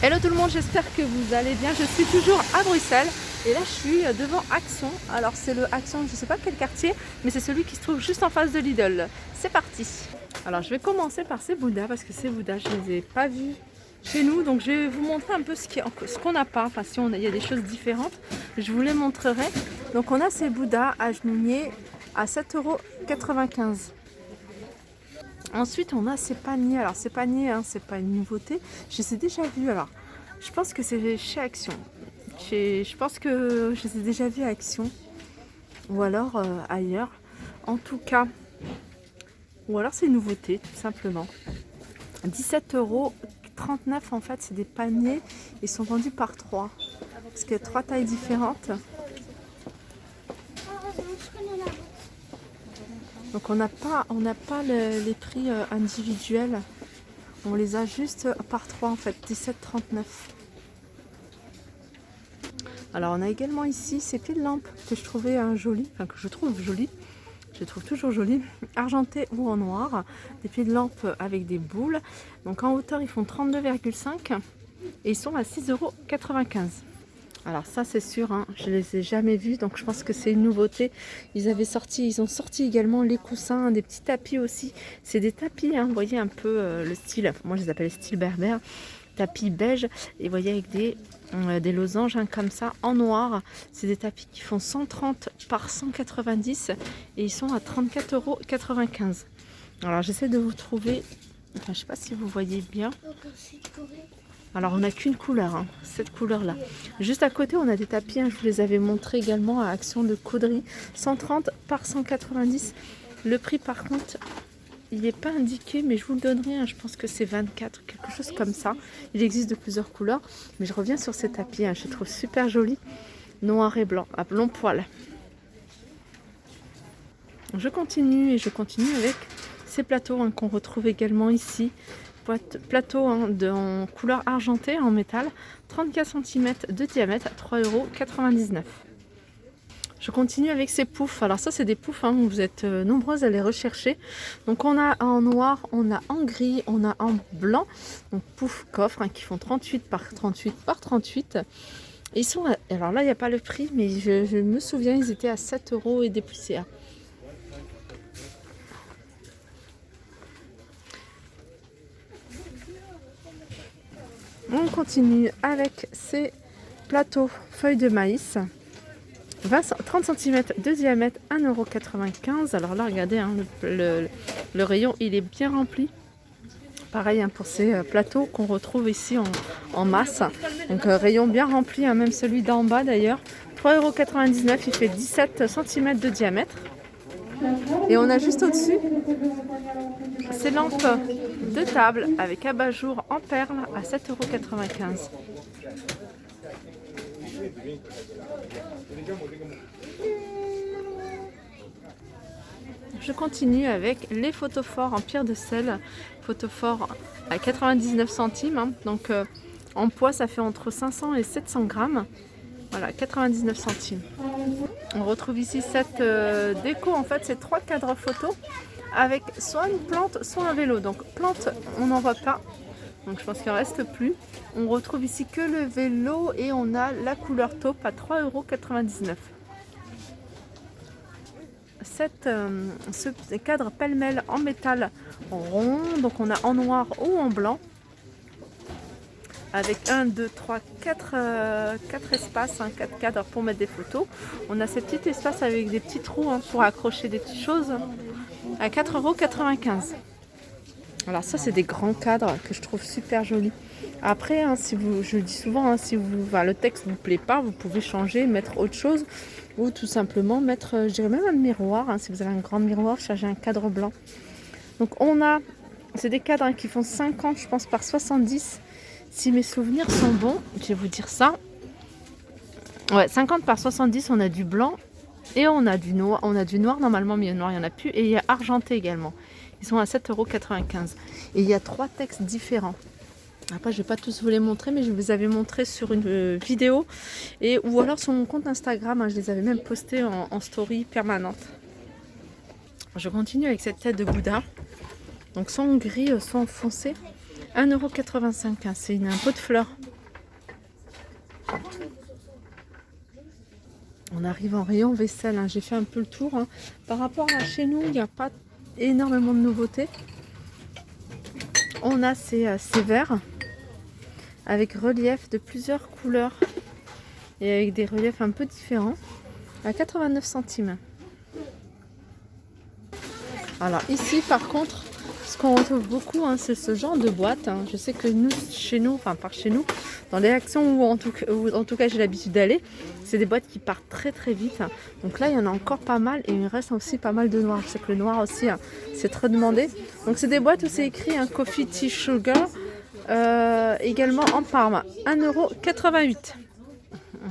Hello tout le monde, j'espère que vous allez bien. Je suis toujours à Bruxelles et là je suis devant Action. Alors c'est le Action, je ne sais pas quel quartier, mais c'est celui qui se trouve juste en face de Lidl. C'est parti. Alors je vais commencer par ces Bouddhas parce que ces Bouddhas je ne les ai pas vus chez nous. Donc je vais vous montrer un peu ce qu'on n'a pas. Enfin si il y a des choses différentes, je vous les montrerai. Donc on a ces Bouddhas agenouillés à 7,95 €. Ensuite, on a ces paniers. Alors, ces paniers, c'est pas une nouveauté. Je les ai déjà vus. Alors, je pense que c'est chez Action. Je pense que je les ai déjà vus à Action. Ou alors ailleurs. En tout cas, ou alors c'est une nouveauté, tout simplement. 17,39 € en fait, c'est des paniers. Ils sont vendus par 3. Parce qu'il y a 3 tailles différentes. Donc on n'a pas les prix individuels. On les a juste par 3 en fait, 17,39 €. Alors on a également ici ces pieds de lampe que je trouvais jolis, enfin que je trouve jolis. Je les trouve toujours jolis, argentés ou en noir. Des pieds de lampe avec des boules. Donc en hauteur ils font 32,5 et ils sont à 6,95 €. Alors ça c'est sûr, je les ai jamais vus, donc je pense que c'est une nouveauté. Ils ont sorti également les coussins, des petits tapis aussi. C'est des tapis, vous voyez un peu le style, moi je les appelle style berbère, tapis beige. Et vous voyez avec des losanges comme ça en noir. C'est des tapis qui font 130 par 190 et ils sont à 34,95 €. Alors j'essaie de vous trouver, enfin je sais pas si vous voyez bien. Alors on n'a qu'une couleur, cette couleur là. Juste à côté on a des tapis, je vous les avais montrés également à Action de Caudry, 130 par 190. Le prix par contre il n'est pas indiqué, mais je vous le donnerai, je pense que c'est 24, quelque chose comme ça. Il existe de plusieurs couleurs, mais je reviens sur ces tapis, je les trouve super jolis, noir et blanc, à long poil. Je continue avec ces plateaux qu'on retrouve également ici. Plateau en couleur argentée en métal, 34 cm de diamètre, 3,99 €. Je continue avec ces poufs. Alors ça c'est des poufs, vous êtes nombreuses à les rechercher. Donc on a en noir, on a en gris, on a en blanc. Donc pouf coffre qui font 38 par 38 par 38. Et ils sont alors là il n'y a pas le prix, mais je me souviens ils étaient à 7 € et des poussières. On continue avec ces plateaux feuilles de maïs. 30 cm de diamètre, 1,95 €. Alors là, regardez, le rayon, il est bien rempli. Pareil pour ces plateaux qu'on retrouve ici en masse. Donc rayon bien rempli, même celui d'en bas d'ailleurs. 3,99 €, il fait 17 cm de diamètre. Et on a juste au-dessus ces lampes de table avec abat-jour en perles à 7,95 €. Je continue avec les photophores en pierre de sel. Photophore à 99 centimes. Donc en poids, ça fait entre 500 et 700 grammes. Voilà, 99 centimes. On retrouve ici cette déco. En fait, c'est 3 cadres photos avec soit une plante, soit un vélo. Donc plante, on n'en voit pas. Donc je pense qu'il ne reste plus. On retrouve ici que le vélo et on a la couleur taupe à 3,99 €. Ce cadre pêle-mêle en métal rond, donc on a en noir ou en blanc, avec 1, 2, 3, 4 espaces, 4 cadres pour mettre des photos. On a ces petits espaces avec des petits trous pour accrocher des petites choses à 4,95 €. Alors ça c'est des grands cadres que je trouve super jolis. Après, je le dis souvent, si le texte ne vous plaît pas, vous pouvez changer, mettre autre chose. Ou tout simplement mettre, je dirais même un miroir. Si vous avez un grand miroir, charger un cadre blanc. Donc c'est des cadres qui font 50, je pense, par 70. Si mes souvenirs sont bons, je vais vous dire ça. Ouais, 50 par 70, on a du blanc et on a du noir. On a du noir normalement, mais le noir, il n'y en a plus. Et il y a argenté également. Ils sont à 7,95 €. Et il y a 3 textes différents. Après, je ne vais pas tous vous les montrer, mais je vous avais montré sur une vidéo ou alors sur mon compte Instagram. Je les avais même postés en story permanente. Je continue avec cette tête de Bouddha. Donc soit en gris, soit en foncé, 1,85 €, hein, c'est un pot de fleurs. On arrive en rayon vaisselle, hein. J'ai fait un peu le tour, hein. Par rapport à chez nous, il n'y a pas énormément de nouveautés. On a ces verres avec relief de plusieurs couleurs et avec des reliefs un peu différents à 89 centimes. Alors ici par contre, ce qu'on retrouve beaucoup, hein, c'est ce genre de boîte, hein. Je sais que nous, chez nous, enfin par chez nous, dans les actions où en tout cas j'ai l'habitude d'aller, c'est des boîtes qui partent très très vite. Donc là il y en a encore pas mal et il reste aussi pas mal de noir. Je sais que le noir aussi, hein, c'est très demandé. Donc c'est des boîtes où c'est écrit un Coffee Tea Sugar, également en Parme, 1,88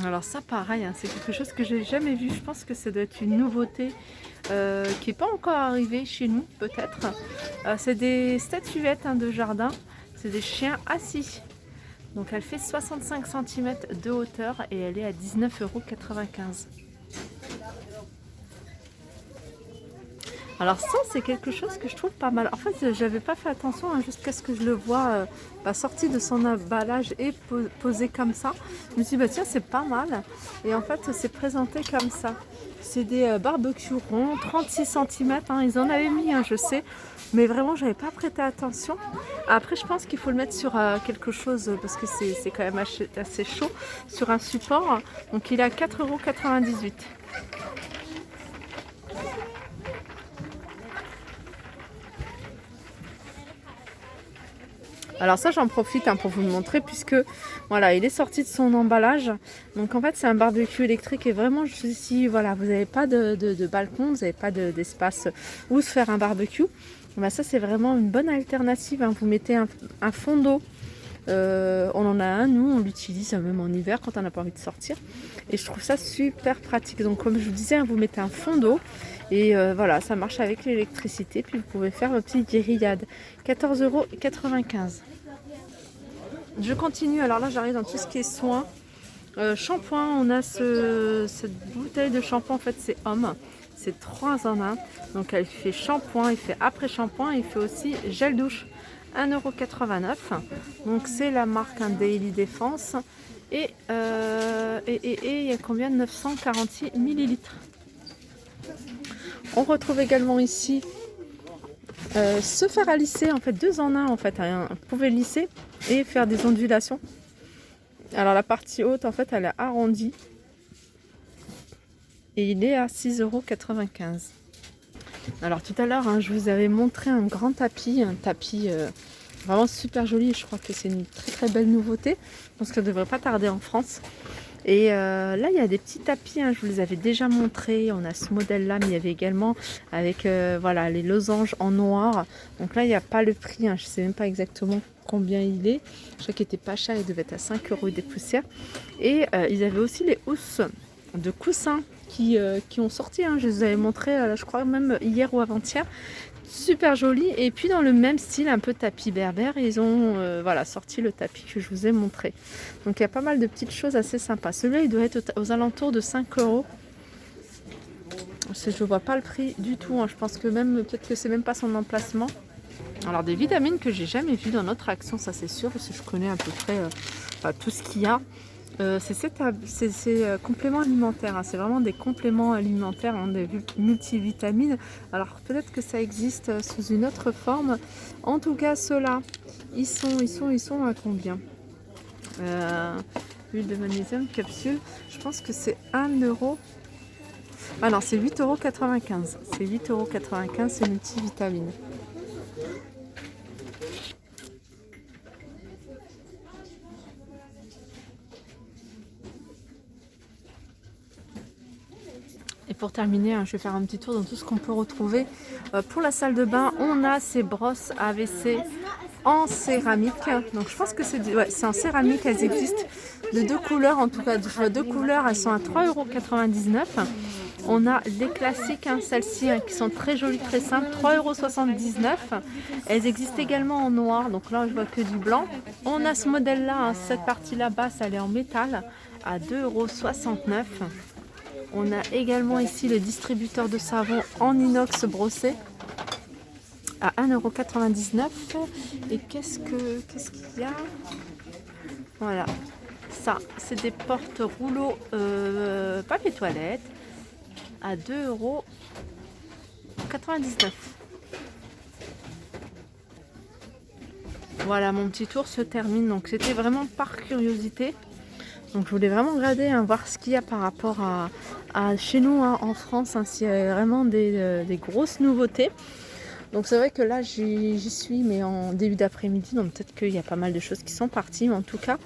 €. Alors ça pareil, hein, c'est quelque chose que j'ai jamais vu. Je pense que ça doit être une nouveauté qui n'est pas encore arrivée chez nous peut-être. C'est des statuettes, hein, de jardin, c'est des chiens assis. Donc elle fait 65 cm de hauteur et elle est à 19,95 €. Alors ça c'est quelque chose que je trouve pas mal. En fait j'avais pas fait attention, hein, jusqu'à ce que je le vois sorti de son emballage et posé comme ça. Je me suis dit bah tiens c'est pas mal. Et en fait c'est présenté comme ça. C'est des barbecues ronds, 36 cm, hein, ils en avaient mis, hein, je sais. Mais vraiment j'avais pas prêté attention. Après je pense qu'il faut le mettre sur quelque chose parce que c'est quand même assez chaud. Sur un support. Donc il est à 4,98 €. Alors ça j'en profite, hein, pour vous le montrer puisque voilà il est sorti de son emballage. Donc en fait c'est un barbecue électrique et vraiment si voilà, vous n'avez pas de balcon, vous n'avez pas d'espace où se faire un barbecue, ben ça c'est vraiment une bonne alternative, hein. Vous mettez un fond d'eau, on en a un, nous on l'utilise même en hiver quand on n'a pas envie de sortir et je trouve ça super pratique. Donc comme je vous disais, hein, vous mettez un fond d'eau et voilà, ça marche avec l'électricité, puis vous pouvez faire vos petites grillades. 14,95 €. Je continue, alors là j'arrive dans tout ce qui est soins. Shampoing, on a cette bouteille de shampoing, en fait c'est homme, c'est 3 en 1. Donc elle fait shampoing, il fait après shampoing, il fait aussi gel douche, 1,89 €. Donc c'est la marque, hein, Daily Defense et il y a combien de 946 ml. On retrouve également ici se faire à lisser, en fait 2 en 1 en fait, hein. Vous pouvez lisser et faire des ondulations. Alors la partie haute en fait elle est arrondie et il est à 6,95 €. Alors tout à l'heure, hein, je vous avais montré un grand tapis, vraiment super joli. Je crois que c'est une très très belle nouveauté. Je pense qu'elle ne devrait pas tarder en France. Et là il y a des petits tapis, hein, je vous les avais déjà montrés. On a ce modèle là, mais il y avait également avec voilà, les losanges en noir. Donc là il n'y a pas le prix, hein, je ne sais même pas exactement combien il est. Je crois qu'il n'était pas cher, il devait être à 5 € des poussières. Et ils avaient aussi les housses de coussins qui ont sorti, hein. Je les avais montré, je crois même hier ou avant-hier. Super joli. Et puis dans le même style, un peu tapis berbère, ils ont voilà, sorti le tapis que je vous ai montré. Donc il y a pas mal de petites choses assez sympas. Celui-là il doit être aux alentours de 5 €. Je ne vois pas le prix du tout, hein. Je pense que même peut-être que c'est même pas son emplacement. Alors des vitamines que j'ai jamais vues dans notre action, ça c'est sûr, parce que je connais à peu près tout ce qu'il y a. C'est compléments alimentaires, hein. C'est vraiment des compléments alimentaires, hein, des multivitamines. Alors peut-être que ça existe sous une autre forme. En tout cas ceux-là, ils sont à combien? Huile de magnésium, capsule, je pense que c'est 1 €. Ah non, c'est 8,95 €. C'est 8,95 €, c'est multivitamines. Et pour terminer, hein, je vais faire un petit tour dans tout ce qu'on peut retrouver. Pour la salle de bain, on a ces brosses AVC en céramique. Donc je pense que c'est en céramique, elles existent de 2 couleurs. En tout cas, je vois 2 couleurs, elles sont à 3,99 €. On a les classiques, hein, celles-ci, hein, qui sont très jolies, très simples, 3,79 €. Elles existent également en noir, donc là je vois que du blanc. On a ce modèle-là, hein, cette partie-là basse, elle est en métal, à 2,69 €. On a également ici le distributeur de savon en inox brossé à 1,99 €. Et qu'est-ce qu'il y a? Voilà, ça, c'est des portes rouleaux papier toilette à 2,99 €. Voilà, mon petit tour se termine. Donc c'était vraiment par curiosité. Donc je voulais vraiment regarder, voir ce qu'il y a par rapport à chez nous, en France, s'il y a vraiment des grosses nouveautés. Donc c'est vrai que là j'y suis, mais en début d'après-midi, donc peut-être qu'il y a pas mal de choses qui sont parties, mais en tout cas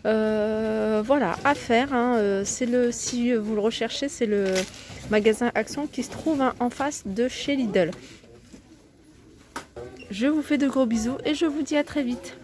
voilà, à faire. Si vous le recherchez, c'est le magasin Action qui se trouve en face de chez Lidl. Je vous fais de gros bisous et je vous dis à très vite.